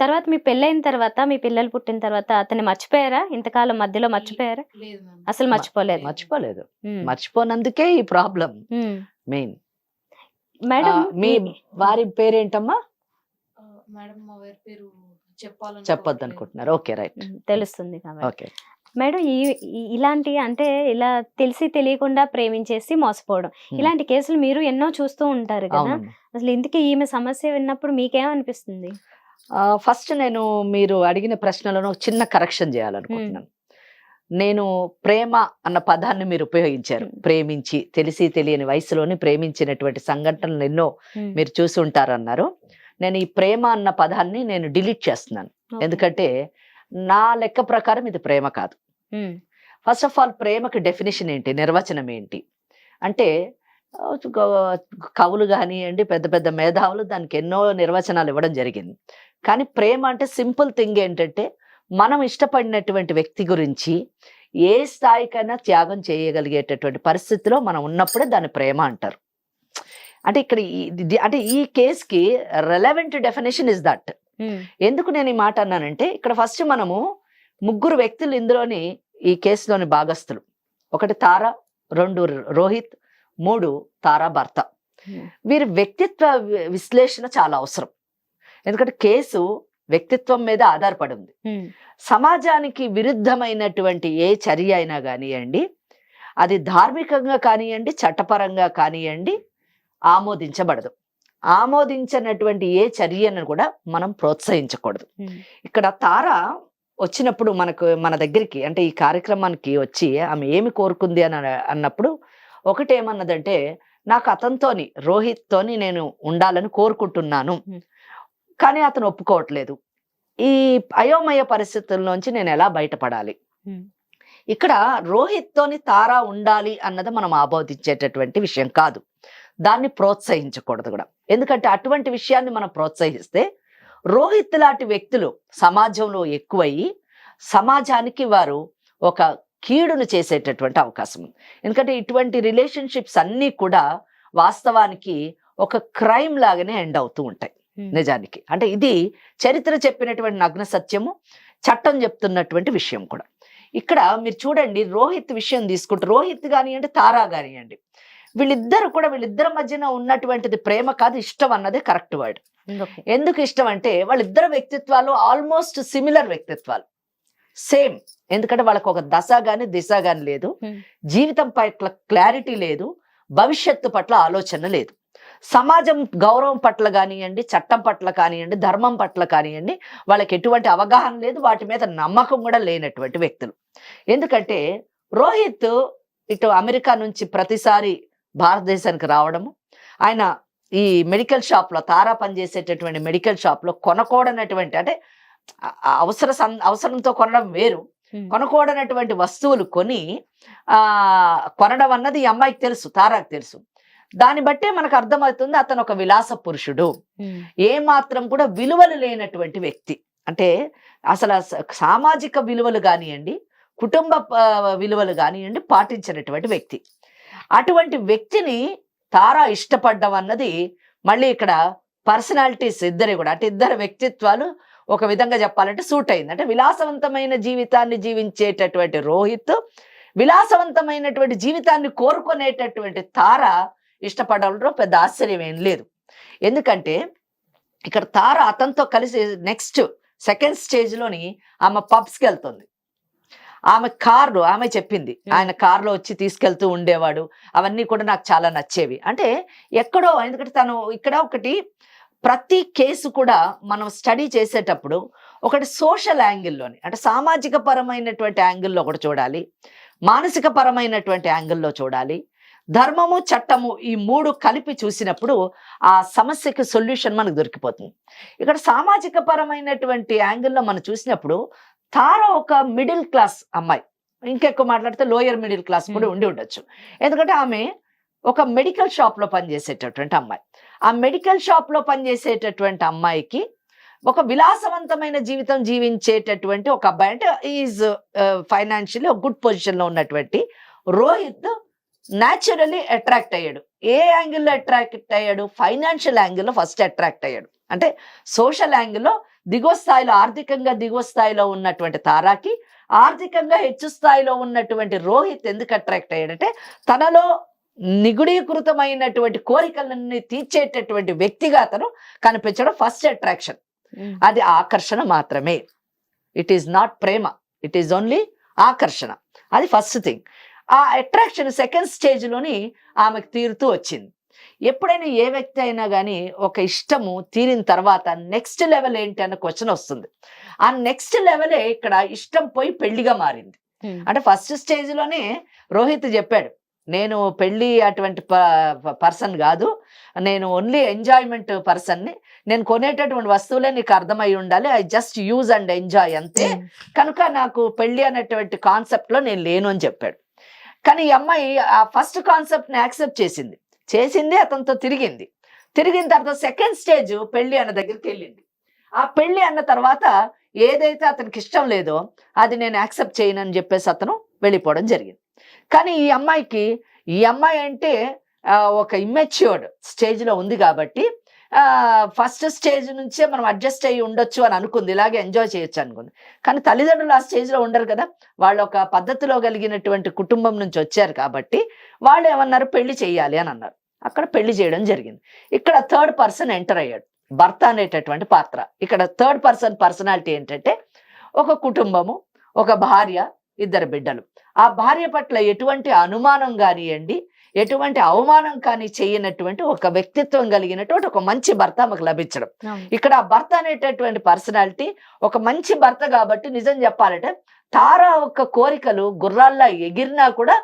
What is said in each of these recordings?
తర్వాత మీ పెళ్ళైన తర్వాత, మీ పిల్లలు పుట్టిన తర్వాత అతన్ని మర్చిపోయారా? ఇంతకాలం మధ్యలో మర్చిపోయారా? లేదు మ్యామ్. అసలు మర్చిపోలేదు. మర్చిపోలేదు. హ్మ్. మర్చిపోనందుకే ఈ ప్రాబ్లం హ్మ్. మెయిన్. మేడం మీ వారి పేరేంటమ్మా? మేడం మా వారి పేరు చెప్పాలని చెప్పొద్దు అనుకుంటున్నారు. Okay, right. తెలుస్తుంది కాబట్టి. ఓకే. మేడం ఇలాంటి అంటే ఇలా తెలిసి తెలియకుండా ప్రేమించేసి మోసపోవడం, ఇలాంటి కేసులు మీరు ఎన్నో చూస్తూ ఉంటారు కదా. అవునమ్మా. అసలు ఇందుకే ఈమె సమస్య విన్నప్పుడు మీకేమనిపిస్తుంది? ఫస్ట్ నేను మీరు అడిగిన ప్రశ్నలను ఒక చిన్న కరెక్షన్ చేయాలనుకుంటున్నాను. నేను ప్రేమ అన్న పదాన్ని మీరు ఉపయోగించారు. ప్రేమించి తెలిసి తెలియని వయసులోని ప్రేమించినటువంటి సంఘటనలు ఎన్నో మీరు చూసి ఉంటారన్నారు. నేను ఈ ప్రేమ అన్న పదాన్ని నేను డిలీట్ చేస్తున్నాను. ఎందుకంటే నా లెక్క ప్రకారం ఇది ప్రేమ కాదు. ఫస్ట్ ఆఫ్ ఆల్ ప్రేమకి డెఫినేషన్ ఏంటి, నిర్వచనం ఏంటి అంటే కవులు కానివ్వండి, పెద్ద పెద్ద మేధావులు దానికి ఎన్నో నిర్వచనాలు ఇవ్వడం జరిగింది. కానీ ప్రేమ అంటే సింపుల్ థింగ్ ఏంటంటే మనం ఇష్టపడినటువంటి వ్యక్తి గురించి ఏ స్థాయికైనా త్యాగం చేయగలిగేటటువంటి పరిస్థితిలో మనం ఉన్నప్పుడే దాన్ని ప్రేమ అంటారు. అంటే ఇక్కడ అంటే ఈ కేసుకి రెలవెంట్ డెఫినేషన్ ఇస్ దట్. ఎందుకు నేను ఈ మాట అన్నానంటే ఇక్కడ ఫస్ట్ మనము ముగ్గురు వ్యక్తులు ఇందులోని ఈ కేసులోని భాగస్థులు. ఒకటి తారా, రెండు రోహిత్, మూడు తారా భర్త. వీరి వ్యక్తిత్వ విశ్లేషణ చాలా అవసరం. ఎందుకంటే కేసు వ్యక్తిత్వం మీద ఆధారపడి ఉంది. సమాజానికి విరుద్ధమైనటువంటి ఏ చర్య అయినా కానివ్వండి, అది ధార్మికంగా కానివ్వండి, చట్టపరంగా కానివ్వండి ఆమోదించబడదు. ఆమోదించినటువంటి ఏ చర్యను కూడా మనం ప్రోత్సహించకూడదు. ఇక్కడ తార వచ్చినప్పుడు మన దగ్గరికి అంటే ఈ కార్యక్రమానికి వచ్చి ఆమె ఏమి కోరుకుంది అన్నప్పుడు ఒకటేమన్నదంటే, నాకు అతనితోని రోహిత్తోని నేను ఉండాలని కోరుకుంటున్నాను, కానీ అతను ఒప్పుకోవట్లేదు. ఈ అయోమయ పరిస్థితుల్లోంచి నేను ఎలా బయటపడాలి? ఇక్కడ రోహిత్తోని తారా ఉండాలి అన్నది మనం ఆబోధించేటటువంటి విషయం కాదు. దాన్ని ప్రోత్సహించకూడదు కూడా. ఎందుకంటే అటువంటి విషయాన్ని మనం ప్రోత్సహిస్తే రోహిత్ లాంటి వ్యక్తులు సమాజంలో ఎక్కువయ్యి సమాజానికి వారు ఒక కీడును చేసేటటువంటి అవకాశం ఉంది. ఎందుకంటే ఇటువంటి రిలేషన్షిప్స్ అన్నీ కూడా వాస్తవానికి ఒక క్రైమ్ లాగానే ఎండ్ అవుతూ ఉంటాయి నిజానికి. అంటే ఇది చరిత్ర చెప్పినటువంటి నగ్న సత్యము, చట్టం చెప్తున్నటువంటి విషయం కూడా. ఇక్కడ మీరు చూడండి, రోహిత్ విషయం తీసుకుంటే రోహిత్ కానివ్వండి, తారా కానివ్వండి, వీళ్ళిద్దరి మధ్యన ఉన్నటువంటిది ప్రేమ కాదు, ఇష్టం అన్నదే కరెక్ట్ వర్డ్. ఎందుకు ఇష్టం అంటే వాళ్ళిద్దరు వ్యక్తిత్వాలు ఆల్మోస్ట్ సిమిలర్ వ్యక్తిత్వాలు, సేమ్. ఎందుకంటే వాళ్ళకు ఒక దశ గాని దిశ గాని లేదు, జీవితం పట్ల క్లారిటీ లేదు, భవిష్యత్తు పట్ల ఆలోచన లేదు, సమాజం గౌరవం పట్ల కానివ్వండి, చట్టం పట్ల కానివ్వండి, ధర్మం పట్ల కానివ్వండి వాళ్ళకి ఎటువంటి అవగాహన లేదు, వాటి మీద నమ్మకం కూడా లేనటువంటి వ్యక్తులు. ఎందుకంటే రోహిత్ ఇటు అమెరికా నుంచి ప్రతిసారి భారతదేశానికి రావడము, ఆయన ఈ మెడికల్ షాప్ లో తారా పనిచేసేటటువంటి మెడికల్ షాప్ లో కొనకూడనటువంటి అంటే అవసరంతో కొనడం వేరు, కొనకూడనటువంటి వస్తువులు కొని కొనడం అన్నది ఈ అమ్మాయికి తెలుసు, తారాకు తెలుసు. దాన్ని బట్టే మనకు అర్థమవుతుంది అతను ఒక విలాస పురుషుడు, ఏ మాత్రం కూడా విలువలు లేనటువంటి వ్యక్తి. అంటే అసలు సామాజిక విలువలు కానివ్వండి, కుటుంబ విలువలు కానివ్వండి పాటించినటువంటి వ్యక్తి. అటువంటి వ్యక్తిని తారా ఇష్టపడ్డం అన్నది మళ్ళీ ఇక్కడ పర్సనాలిటీస్ ఇద్దరి కూడా, అంటే ఇద్దరు వ్యక్తిత్వాలు ఒక విధంగా చెప్పాలంటే సూట్ అయింది. అంటే విలాసవంతమైన జీవితాన్ని జీవించేటటువంటి రోహిత్, విలాసవంతమైనటువంటి జీవితాన్ని కోరుకునేటటువంటి తార ఇష్టపడడంలో పెద్ద ఆశ్చర్యం ఏం లేదు. ఎందుకంటే ఇక్కడ తార అతనితో కలిసి నెక్స్ట్ సెకండ్ స్టేజ్ లోని ఆమె పబ్స్కి వెళ్తుంది. ఆమె కార్లు ఆమె చెప్పింది, ఆయన కార్లో వచ్చి తీసుకెళ్తూ ఉండేవాడు, అవన్నీ కూడా నాకు చాలా నచ్చేవి. అంటే ఎక్కడో, ఎందుకంటే తను ఇక్కడ ఒకటి ప్రతి కేసు కూడా మనం స్టడీ చేసేటప్పుడు ఒకటి సోషల్ యాంగిల్లోని, అంటే సామాజిక పరమైనటువంటి యాంగిల్లో ఒకటి చూడాలి, మానసిక పరమైనటువంటి యాంగిల్లో చూడాలి, ధర్మము చట్టము ఈ మూడు కలిపి చూసినప్పుడు ఆ సమస్యకి సొల్యూషన్ మనకు దొరికిపోతుంది. ఇక్కడ సామాజిక పరమైనటువంటి యాంగిల్లో మనం చూసినప్పుడు తార ఒక మిడిల్ క్లాస్ అమ్మాయి, ఇంకెక్కువ మాట్లాడితే లోయర్ మిడిల్ క్లాస్ కూడా ఉండి ఉండొచ్చు. ఎందుకంటే ఆమె ఒక మెడికల్ షాప్ లో పనిచేసేటటువంటి అమ్మాయి. ఆ మెడికల్ షాప్ లో పనిచేసేటటువంటి అమ్మాయికి ఒక విలాసవంతమైన జీవితం జీవించేటటువంటి ఒక అబ్బాయి, అంటే ఈజ్ ఫైనాన్షియల్లీ ఒక గుడ్ పొజిషన్ లో ఉన్నటువంటి రోహిత్ న్యాచురల్లీ అట్రాక్ట్ అయ్యాడు. ఏ యాంగిల్లో అట్రాక్ట్ అయ్యాడు? ఫైనాన్షియల్ యాంగిల్లో ఫస్ట్ అట్రాక్ట్ అయ్యాడు. అంటే సోషల్ యాంగిల్లో దిగువ స్థాయిలో, ఆర్థికంగా దిగువ స్థాయిలో ఉన్నటువంటి తారాకి ఆర్థికంగా హెచ్చు స్థాయిలో ఉన్నటువంటి రోహిత్ ఎందుకు అట్రాక్ట్ అయ్యాడంటే తనలో నిగుడీకృతమైనటువంటి కోరికలన్నీ తీర్చేటటువంటి వ్యక్తిగా అతను కనిపించడం ఫస్ట్ అట్రాక్షన్. అది ఆకర్షణ మాత్రమే. It is not Prema, it is only ఆకర్షణ. అది ఫస్ట్ థింగ్. ఆ అట్రాక్షన్ సెకండ్ స్టేజ్లోని ఆమెకు తీరుతూ వచ్చింది. ఎప్పుడైనా ఏ వ్యక్తి అయినా కానీ ఒక ఇష్టము తీరిన తర్వాత నెక్స్ట్ లెవెల్ ఏంటి అన్న క్వశ్చన్ వస్తుంది. ఆ నెక్స్ట్ లెవెలే ఇక్కడ ఇష్టం పోయి పెళ్లిగా మారింది. అంటే ఫస్ట్ స్టేజ్లోనే రోహిత్ చెప్పాడు, నేను పెళ్లి అటువంటి పర్సన్ కాదు, నేను ఓన్లీ ఎంజాయ్మెంట్ పర్సన్ని, నేను కొనేటటువంటి వస్తువులే నీకు అర్థమై ఉండాలి, I just use and enjoy అంతే, కనుక నాకు పెళ్లి అనేటువంటి కాన్సెప్ట్లో నేను లేను అని చెప్పాడు. కానీ ఈ అమ్మాయి ఆ ఫస్ట్ కాన్సెప్ట్ని యాక్సెప్ట్ చేసింది, అతనితో తిరిగిన తర్వాత సెకండ్ స్టేజ్ పెళ్లి అన్న దగ్గరికి వెళ్ళింది. ఆ పెళ్లి అన్న తర్వాత ఏదైతే అతనికి ఇష్టం లేదో అది నేను యాక్సెప్ట్ చేయనని చెప్పేసి అతను వెళ్ళిపోవడం జరిగింది. కానీ ఈ అమ్మాయి అంటే ఒక ఇమ్మెచ్యూర్డ్ స్టేజ్లో ఉంది కాబట్టి ఫస్ట్ స్టేజ్ నుంచే మనం అడ్జస్ట్ అయ్యి ఉండొచ్చు అని అనుకుంది, ఇలాగే ఎంజాయ్ చేయొచ్చు అనుకుంది. కానీ తల్లిదండ్రులు ఆ స్టేజ్లో ఉండరు కదా, వాళ్ళు ఒక పద్ధతిలో కలిగినటువంటి కుటుంబం నుంచి వచ్చారు కాబట్టి వాళ్ళు ఏమన్నారు, పెళ్లి చేయాలి అని అన్నారు. అక్కడ పెళ్లి చేయడం జరిగింది. ఇక్కడ థర్డ్ పర్సన్ ఎంటర్ అయ్యాడు, భర్త అనేటటువంటి పాత్ర. ఇక్కడ థర్డ్ పర్సన్ పర్సనాలిటీ ఏంటంటే ఒక కుటుంబము, ఒక భార్య, 2 బిడ్డలు. ఆ భార్య పట్ల ఎటువంటి అనుమానం కానివ్వండి, ఎటువంటి అవమానం కానీ చేయనటువంటి ఒక వ్యక్తిత్వం కలిగినటువంటి ఒక మంచి భర్త మాకు లభించడం. ఇక్కడ ఆ భర్త అనేటటువంటి పర్సనాలిటీ ఒక మంచి భర్త కాబట్టి నిజం చెప్పాలంటే తారా ఒక కోరికలు గుర్రాల్లా ఎగిరినా కూడా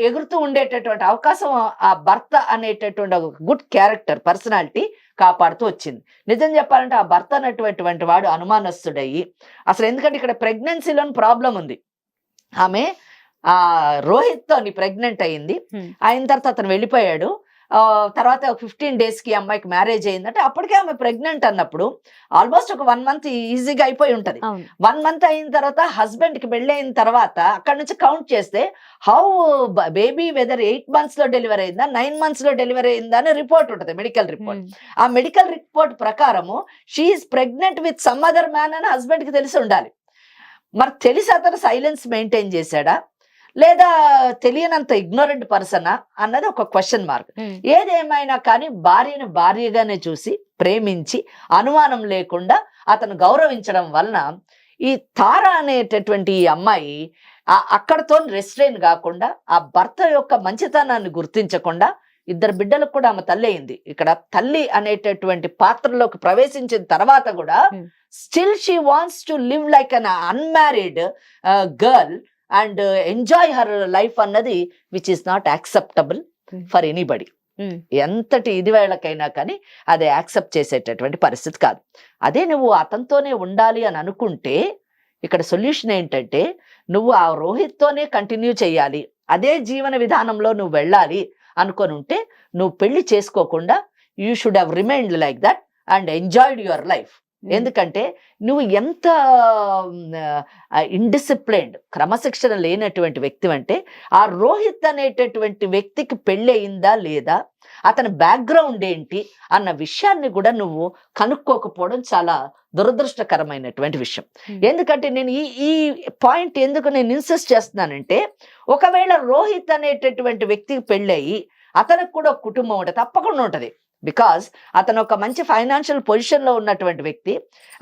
ఎగురుతూ ఉండేటటువంటి అవకాశం ఆ భర్త అనేటటువంటి ఒక గుడ్ క్యారెక్టర్ పర్సనాలిటీ కాపాడుతూ వచ్చింది. నిజం చెప్పాలంటే ఆ భర్త అనేటువంటి వాడు అనుమానస్తుడయ్యి అసలు, ఎందుకంటే ఇక్కడ ప్రెగ్నెన్సీలోని ప్రాబ్లం ఉంది. ఆమె రోహిత్తో ప్రెగ్నెంట్ అయింది. అయిన తర్వాత అతను వెళ్ళిపోయాడు. తర్వాత 15 daysకి అమ్మాయికి మ్యారేజ్ అయిందంటే అప్పటికే ఆమె ప్రెగ్నెంట్ అన్నప్పుడు ఆల్మోస్ట్ ఒక 1 month ఈజీగా అయిపోయి ఉంటది. 1 month అయిన తర్వాత హస్బెండ్కి పెళ్ళైన తర్వాత అక్కడ నుంచి కౌంట్ చేస్తే హౌ బేబీ వెదర్ 8 months లో డెలివరీ అయిందా 9 months లో డెలివరీ అయిందా అని రిపోర్ట్ ఉంటుంది, మెడికల్ రిపోర్ట్. ఆ మెడికల్ రిపోర్ట్ ప్రకారము she's pregnant with some other man అని హస్బెండ్కి తెలిసి ఉండాలి. మరి తెలిసి అతను సైలెన్స్ మెయింటైన్ చేశాడా లేదా తెలియనంత ఇగ్నోరెంట్ పర్సనా అన్నది ఒక క్వశ్చన్ మార్క్. ఏదేమైనా కానీ భార్యను భార్యగానే చూసి ప్రేమించి అనుమానం లేకుండా అతను గౌరవించడం వలన ఈ తార అనేటటువంటి ఈ అమ్మాయి అక్కడతో రెస్ట్రైన్ కాకుండా ఆ భర్త యొక్క మంచితనాన్ని గుర్తించకుండా 2 బిడ్డలకు కూడా ఆమె తల్లి అయింది. ఇక్కడ తల్లి అనేటటువంటి పాత్రలోకి ప్రవేశించిన తర్వాత కూడా still she wants to live like an unmarried girl and enjoy her life అన్నది which is not acceptable for anybody. ఎంతటి ఇది వేళకైనా కానీ అది యాక్సెప్ట్ చేసేటటువంటి పరిస్థితి కాదు. అదే నువ్వు అతనితోనే ఉండాలి అని అనుకుంటే ఇక్కడ సొల్యూషన్ ఏంటంటే నువ్వు ఆ రోహిత్తోనే కంటిన్యూ చేయాలి, అదే జీవన విధానంలో నువ్వు వెళ్ళాలి అనుకొని ఉంటే నువ్వు పెళ్లి చేసుకోకుండా you should have remained like that and enjoyed your life. ఎందుకంటే నువ్వు ఎంత ఇండిసిప్లైన్డ్ క్రమశిక్షణ లేనటువంటి వ్యక్తి అంటే ఆ రోహిత్ అనేటటువంటి వ్యక్తికి పెళ్ళి అయిందా లేదా, అతని బ్యాక్గ్రౌండ్ ఏంటి అన్న విషయాన్ని కూడా నువ్వు కనుక్కోకపోవడం చాలా దురదృష్టకరమైనటువంటి విషయం. ఎందుకంటే నేను ఈ పాయింట్ ఎందుకు నేను ఇన్సిస్ట్ చేస్తున్నానంటే ఒకవేళ రోహిత్ అనేటటువంటి వ్యక్తికి పెళ్ళయి అతనికి కూడా ఒక కుటుంబం ఉంటుంది, తప్పకుండా ఉంటుంది. బికాజ్ అతను ఒక మంచి ఫైనాన్షియల్ పొజిషన్లో ఉన్నటువంటి వ్యక్తి,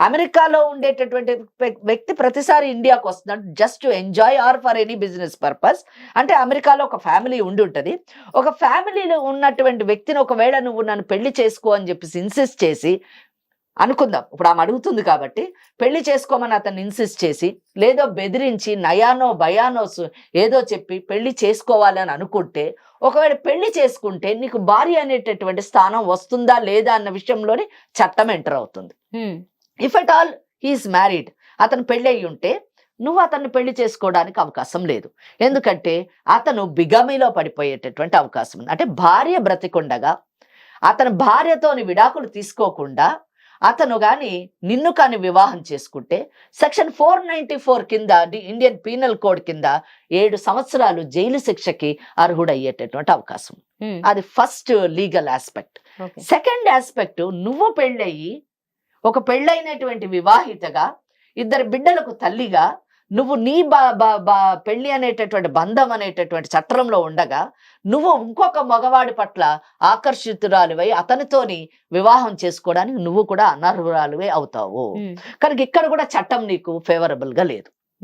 అమెరికాలో ఉండేటటువంటి వ్యక్తి ప్రతిసారి ఇండియాకు వస్తున్నాడు just to enjoy or for any business purpose. అంటే అమెరికాలో ఒక ఫ్యామిలీ ఉండి ఉంటుంది. ఒక ఫ్యామిలీలో ఉన్నటువంటి వ్యక్తిని ఒకవేళ నువ్వు నన్ను పెళ్లి చేసుకో అని చెప్పేసి ఇన్సిస్ట్ చేసి అనుకుందాం, ఇప్పుడు ఆమె అడుగుతుంది కాబట్టి పెళ్లి చేసుకోమని అతన్ని ఇన్సిస్ట్ చేసి లేదో బెదిరించి నయానో భయానో ఏదో చెప్పి పెళ్లి చేసుకోవాలి అని అనుకుంటే, ఒకవేళ పెళ్లి చేసుకుంటే నీకు భార్య అనేటటువంటి స్థానం వస్తుందా లేదా అన్న విషయంలోని చట్టం ఎంటర్ అవుతుంది. If at all he's married, అతను పెళ్లి అయ్యి ఉంటే నువ్వు అతన్ని పెళ్లి చేసుకోవడానికి అవకాశం లేదు. ఎందుకంటే అతను బిగమిలో పడిపోయేటటువంటి అవకాశం ఉంది. అంటే భార్య బ్రతికుండగా అతను భార్యతోని విడాకులు తీసుకోకుండా అతను కానీ నిన్ను కానీ వివాహం చేసుకుంటే సెక్షన్ 494 కింద ఇండియన్ పీనల్ కోడ్ కింద 7 సంవత్సరాలు జైలు శిక్షకి అర్హుడయ్యేటటువంటి అవకాశం. అది first legal aspect. Second aspect, నువ్వు పెళ్ళయి ఒక పెళ్ళైనటువంటి వివాహితగా ఇద్దరు బిడ్డలకు తల్లిగా నువ్వు నీ పెళ్లి అనేటటువంటి బంధం అనేటటువంటి చట్రంలో ఉండగా నువ్వు ఇంకొక మగవాడి పట్ల ఆకర్షితురాలివై అతనితోని వివాహం చేసుకోవడానికి నువ్వు కూడా అనర్హురాలివై అవుతావు. కనుక ఇక్కడ కూడా చట్టం నీకు ఫేవరబుల్ గా లేదు.